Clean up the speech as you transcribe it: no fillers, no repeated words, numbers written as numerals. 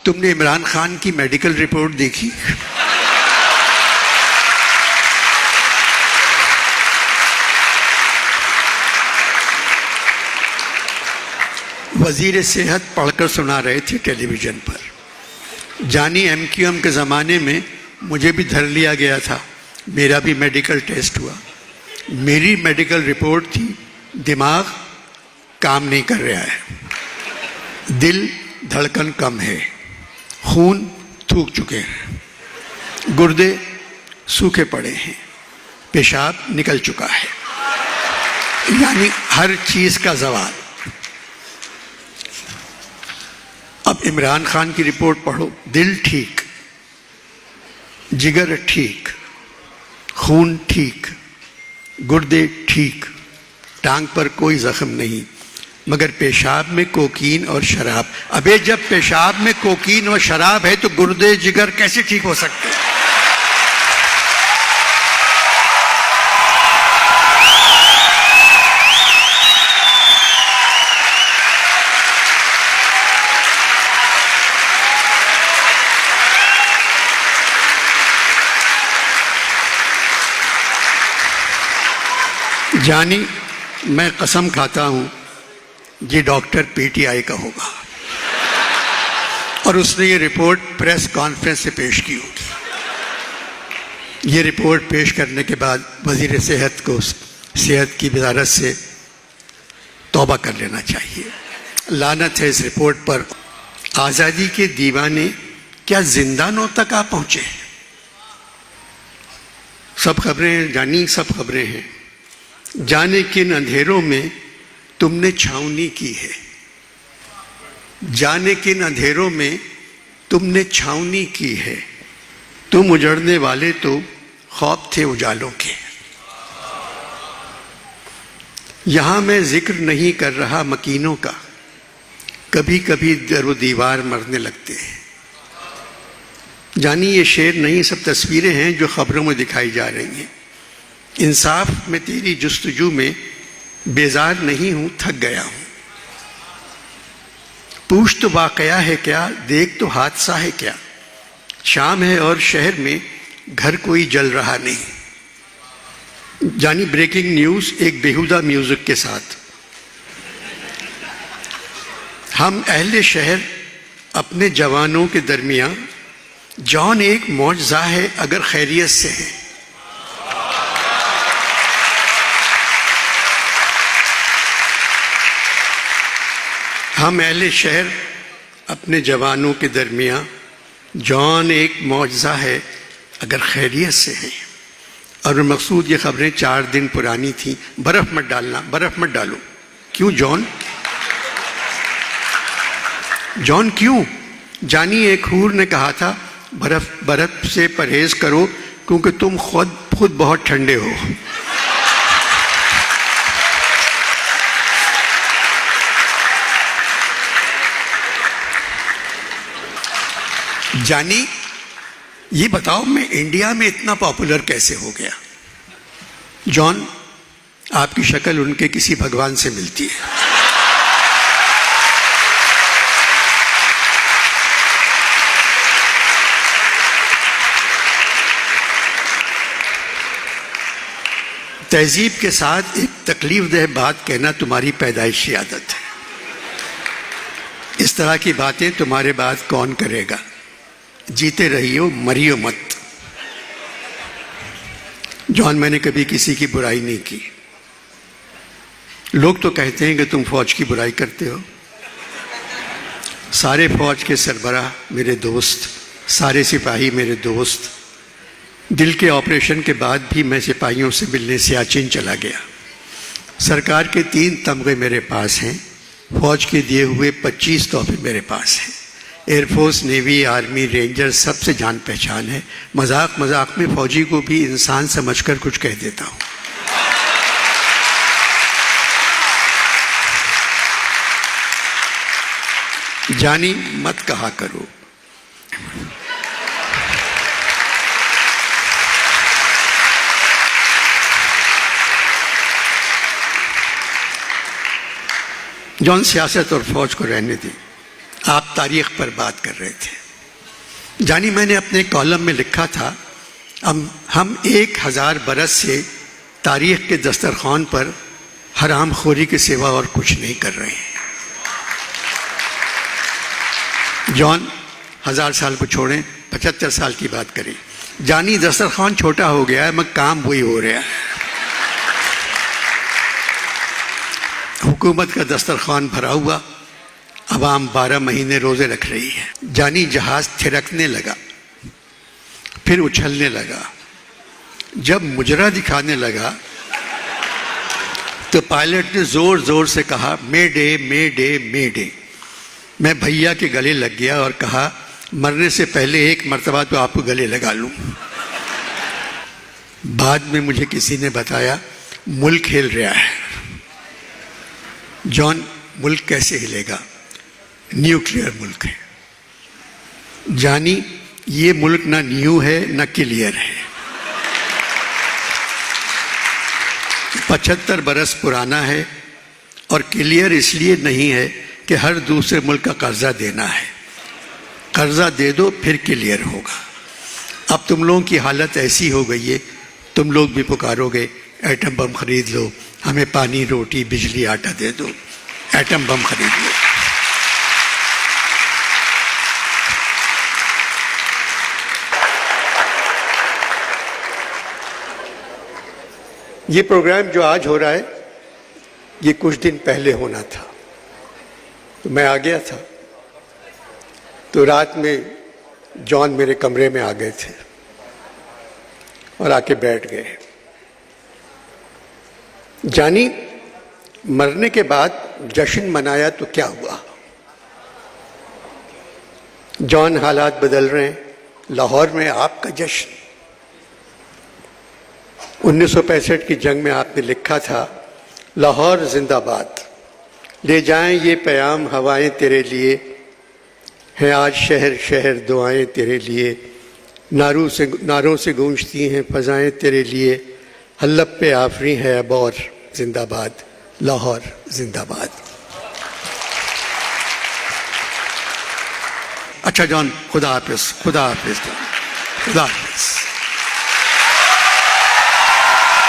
तुमने इमरान खान की medical report देखी? वजीर सेहत पढ़कर सुना रहे थे टेलीविजन पर। जानी एमक्यूएम के ज़माने में मुझे भी धर लिया गया था, मेरा भी मेडिकल टेस्ट हुआ। मेरी मेडिकल रिपोर्ट थी, दिमाग काम नहीं कर रहा है, दिल धड़कन कम है, खून थूक चुके हैं, गुर्दे सूखे पड़े हैं, पेशाब निकल चुका है, यानी हर चीज़ का जवाल। अब इमरान खान की रिपोर्ट पढ़ो, दिल ठीक, जिगर ठीक, खून ठीक, गुर्दे ठीक, टांग पर कोई जख्म नहीं, मगर पेशाब में कोकीन और शराब। अबे जब पेशाब में कोकीन और शराब है तो गुर्दे जिगर कैसे ठीक हो सकते हैं? जानी, मैं कसम खाता हूं ये डॉक्टर पीटीआई का होगा और उसने ये रिपोर्ट प्रेस कॉन्फ्रेंस से पेश की होगी। ये रिपोर्ट पेश करने के बाद वजीर सेहत को सेहत की वजारत से तौबा कर लेना चाहिए। लानत है इस रिपोर्ट पर। आज़ादी के दीवाने क्या जिंदानों तक आ पहुंचे? सब खबरें जानी, सब खबरें हैं। जाने किन अंधेरों में तुमने छावनी की है, जाने किन अंधेरों में तुमने छावनी की है, तुम उजड़ने वाले तो ख्वाब थे उजालों के। यहां मैं जिक्र नहीं कर रहा मकीनों का, कभी कभी दरो दीवार मरने लगते हैं। जानी, ये शेर नहीं, सब तस्वीरें हैं जो खबरों में दिखाई जा रही हैं। इंसाफ में तेरी जुस्तजू में बेजार नहीं हूं, थक गया हूं। पूछ तो वाकया है क्या, देख तो हादसा है क्या। शाम है और शहर में घर कोई जल रहा नहीं। जानी, ब्रेकिंग न्यूज एक बेहुदा म्यूजिक के साथ। हम अहले शहर अपने जवानों के दरमियान, जॉन एक मौजज़ा है अगर खैरियत से है। हम अहले शहर अपने जवानों के दरमियान, जॉन एक मौजज़ा है अगर खैरियत से है। और मकसूद ये खबरें 4 दिन पुरानी थी। बर्फ मत डालना, बर्फ मत डालो। क्यों जॉन? जॉन क्यों? जानी, एक हूर ने कहा था बर्फ से परहेज करो क्योंकि तुम खुद बहुत ठंडे हो। जानी, ये बताओ मैं इंडिया में इतना पॉपुलर कैसे हो गया? जॉन, आपकी शक्ल उनके किसी भगवान से मिलती है। तहजीब के साथ एक तकलीफदेह बात कहना तुम्हारी पैदाइशी आदत है। इस तरह की बातें तुम्हारे बाद कौन करेगा? जीते रहियो, मरियो मत। जॉन, मैंने कभी किसी की बुराई नहीं की। लोग तो कहते हैं कि तुम फौज की बुराई करते हो। सारे फौज के सरबराह मेरे दोस्त, सारे सिपाही मेरे दोस्त। दिल के ऑपरेशन के बाद भी मैं सिपाहियों से मिलने सियाचिन चला गया। सरकार के 3 तमगे मेरे पास हैं, फौज के दिए हुए 25 तोहफे मेरे पास हैं। एयरफोर्स, नेवी, आर्मी, रेंजर सबसे जान पहचान है। मजाक मजाक में फौजी को भी इंसान समझकर कुछ कह देता हूं। जानी, मत कहा करो। जॉन, सियासत और फौज को रहने दी। आप तारीख पर बात कर रहे थे। जानी, मैंने अपने कॉलम में लिखा था, हम 1000 बरस से तारीख के दस्तरखान पर हरामखोरी के सिवा और कुछ नहीं कर रहे हैं। जॉन 1000 साल को छोड़ें, 75 साल की बात करें। जानी, दस्तरखान छोटा हो गया है, मगर काम वही हो रहा है। हुकूमत का दस्तरखान भरा हुआ, अवाम 12 महीने रोजे रख रही है। जानी, जहाज थिरकने लगा, फिर उछलने लगा। जब मुजरा दिखाने लगा तो पायलट ने जोर जोर से कहा, मे डे मे डे मे डे। मैं भैया के गले लग गया और कहा, मरने से पहले एक मर्तबा तो आपको गले लगा लूं। बाद में मुझे किसी ने बताया, मुल्क हिल रहा है। जॉन, मुल्क कैसे हिलेगा? न्यूक्लियर मुल्क है। जानी, ये मुल्क ना न्यू है ना क्लियर है। 75 बरस पुराना है और क्लियर इसलिए नहीं है कि हर दूसरे मुल्क का कर्जा देना है। कर्जा दे दो फिर क्लियर होगा। अब तुम लोगों की हालत ऐसी हो गई है, तुम लोग भी पुकारोगे, एटम बम खरीद लो, हमें पानी रोटी बिजली आटा दे दो, एटम बम खरीद लो। ये प्रोग्राम जो आज हो रहा है, ये कुछ दिन पहले होना था। तो मैं आ गया था, तो रात में जॉन मेरे कमरे में आ गए थे और आके बैठ गए। जानी, मरने के बाद जश्न मनाया तो क्या हुआ? जॉन, हालात बदल रहे हैं। लाहौर में आपका जश्न। 1965 की जंग में आपने लिखा था, लाहौर जिंदाबाद, ले जाएं ये पैगाम हवाएं तेरे लिए, हैं आज शहर शहर दुआएं तेरे लिए, नारों से गूंजती हैं फजाएं तेरे लिए, हल्लब पे आफरी है अब और जिंदाबाद, लाहौर जिंदाबाद। अच्छा जॉन, खुदा हाफिज, खुदा हाफिज, खुदा हाफिज।